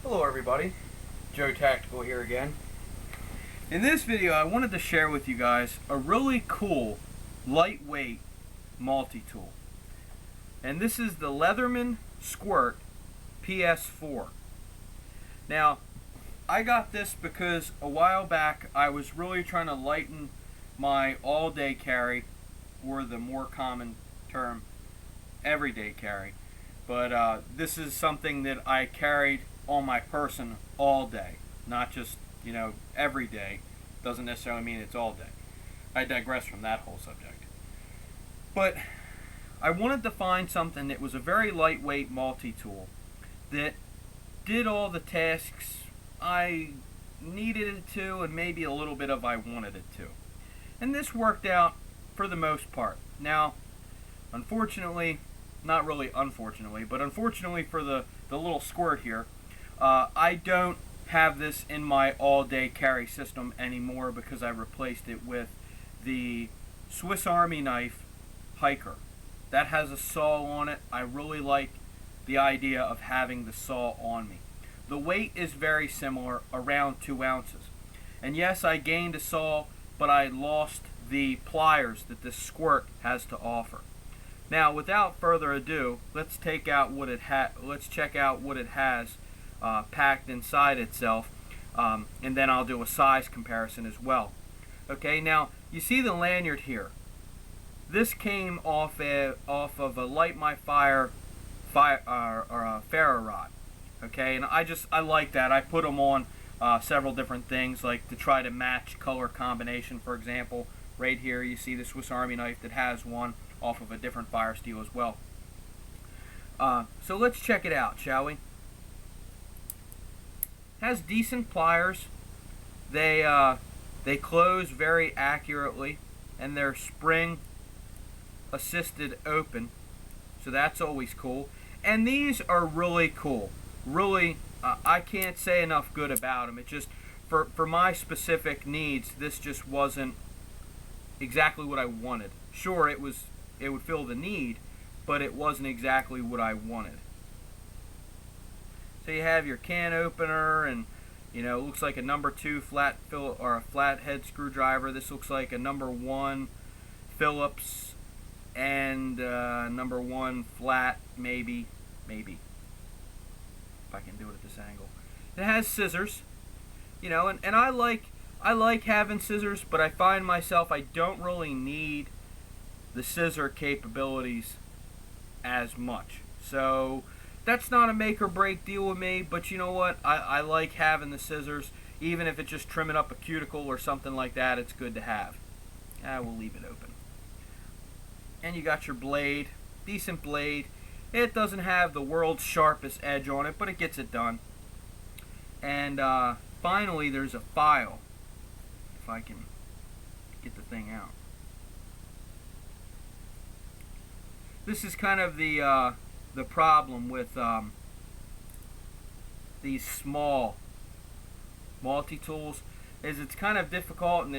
Hello everybody, Joe Tactical here again. In this video I wanted to share with you guys a really cool lightweight multi-tool. And this is the Leatherman Squirt PS4. Now I got this because a while back I was really trying to lighten my all-day carry, or the more common term, everyday carry. But this is something that I carried on my person all day, not just, every day. Doesn't necessarily mean it's all day. I digress from that whole subject. But I wanted to find something that was a very lightweight multi-tool that did all the tasks I needed it to, and maybe a little bit of I wanted it to. And this worked out for the most part. Now, unfortunately, not really unfortunately, but unfortunately for the little squirt here, I don't have this in my all-day carry system anymore because I replaced it with the Swiss Army knife hiker. That has a saw on it. I really like the idea of having the saw on me. The weight is very similar, around 2 ounces. And yes, I gained a saw, but I lost the pliers that this squirt has to offer. Now, without further ado, let's check out what it has packed inside itself, and then I'll do a size comparison as well. Okay, now you see the lanyard here. This came off of a Light My Fire ferro rod. Okay, and I like that. I put them on several different things, like to try to match color combination. For example, right here you see the Swiss Army knife that has one off of a different fire steel as well. So let's check it out, shall we? Has decent pliers. They close very accurately, and they're spring assisted open, so that's always cool. And these are really cool. Really, I can't say enough good about them. It just, for my specific needs, this just wasn't exactly what I wanted. Sure, it would fill the need, but it wasn't exactly what I wanted. So you have your can opener, and it looks like a number 2 flat flathead screwdriver. This looks like a number 1 Phillips and number 1 flat, maybe if I can do it at this angle. It has scissors, and I like having scissors, but I find myself I don't really need the scissor capabilities as much. So that's not a make or break deal with me, but you know what? I like having the scissors, even if it's just trimming up a cuticle or something like that. It's good to have. We'll leave it open. And you got your blade, decent blade. It doesn't have the world's sharpest edge on it, but it gets it done. And finally, there's a file. If I can get the thing out. This is kind of the problem with these small multi-tools, is it's kind of difficult, and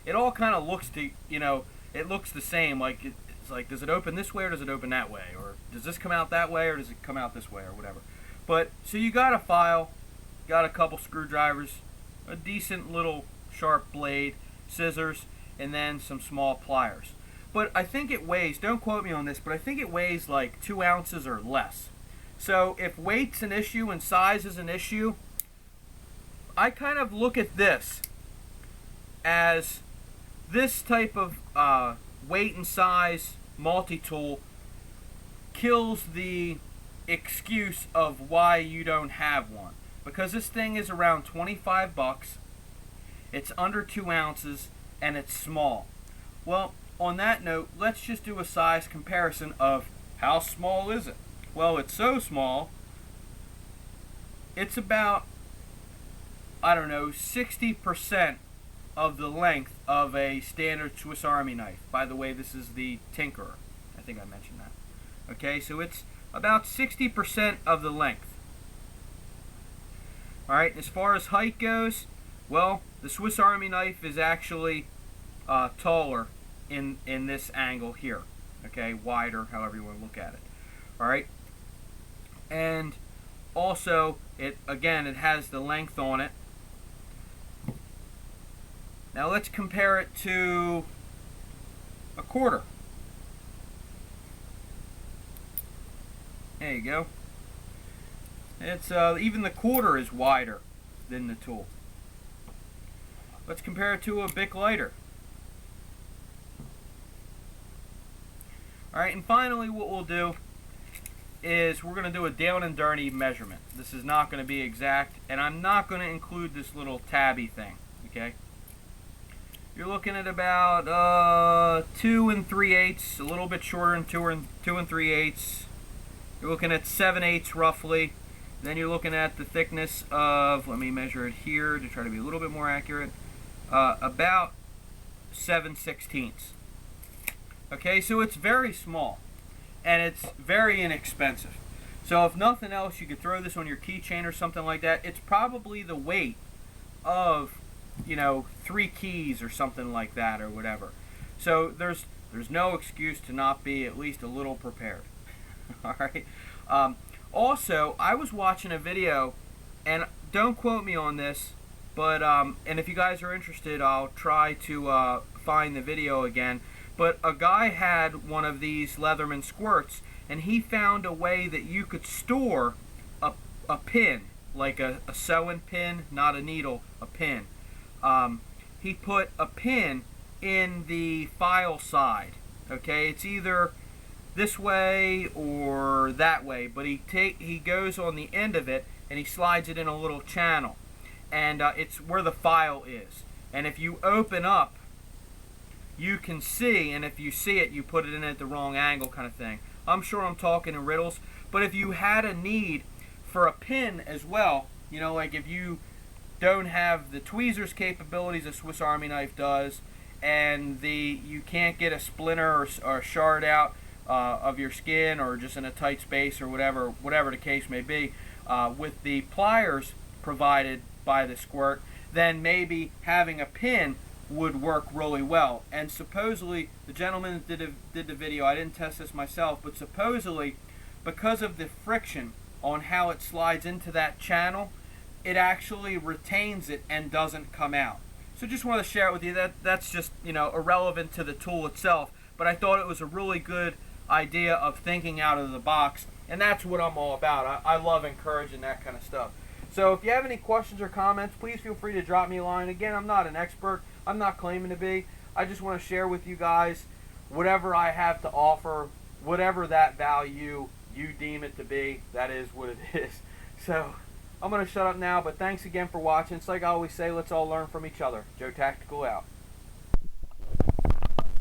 it all kind of looks it looks the same. Like it's like, does it open this way or does it open that way, or does this come out that way or does it come out this way, or whatever. But so you got a file, got a couple screwdrivers, a decent little sharp blade, scissors, and then some small pliers. But I think it weighs, don't quote me on this, but I think it weighs like 2 ounces or less. So if weight's an issue and size is an issue, I kind of look at this as this type of weight and size multi-tool kills the excuse of why you don't have one. Because this thing is around 25 bucks, it's under 2 ounces, and it's small. Well, on that note, let's just do a size comparison of how small is it. Well, it's so small, it's about, 60% of the length of a standard Swiss Army knife. By the way, this is the Tinkerer. I think I mentioned that. Okay, so it's about 60% of the length. Alright, as far as height goes, well, the Swiss Army knife is actually taller in this angle here. Okay, wider, however you want to look at it. Alright, and Also, it has the length on it. Now let's compare it to a quarter. There you go. It's even the quarter is wider than the tool. Let's compare it to a Bic lighter. Alright, and finally what we'll do is we're going to do a down and dirty measurement. This is not going to be exact, and I'm not going to include this little tabby thing, okay? You're looking at about 2 3/8, a little bit shorter than 2 3/8. You're looking at 7/8 roughly. Then you're looking at the thickness of, let me measure it here to try to be a little bit more accurate, about 7/16. Okay, so it's very small, and it's very inexpensive. So if nothing else, you could throw this on your keychain or something like that. It's probably the weight of, 3 keys or something like that or whatever. So there's no excuse to not be at least a little prepared. All right. Also, I was watching a video, and don't quote me on this, but and if you guys are interested, I'll try to find the video again. But a guy had one of these Leatherman squirts, and he found a way that you could store a pin, like a sewing pin, not a needle, a pin. He put a pin in the file side. Okay, it's either this way or that way, but he goes on the end of it and he slides it in a little channel, and it's where the file is. And if you open up, you can see, and if you see it, you put it in at the wrong angle, kind of thing. I'm sure I'm talking in riddles, but if you had a need for a pin as well, like if you don't have the tweezers capabilities a Swiss Army knife does, and you can't get a splinter or a shard out of your skin, or just in a tight space, or whatever the case may be, with the pliers provided by the squirt, then maybe having a pin would work really well. And supposedly, the gentleman that did the video, I didn't test this myself, but supposedly, because of the friction on how it slides into that channel, it actually retains it and doesn't come out. So just wanted to share it with you. That's just, irrelevant to the tool itself, but I thought it was a really good idea of thinking out of the box, and that's what I'm all about. I love encouraging that kind of stuff. So if you have any questions or comments, please feel free to drop me a line. Again, I'm not an expert. I'm not claiming to be. I just want to share with you guys whatever I have to offer, whatever that value you deem it to be. That is what it is. So I'm going to shut up now, but thanks again for watching. It's like I always say, let's all learn from each other. Joe Tactical out.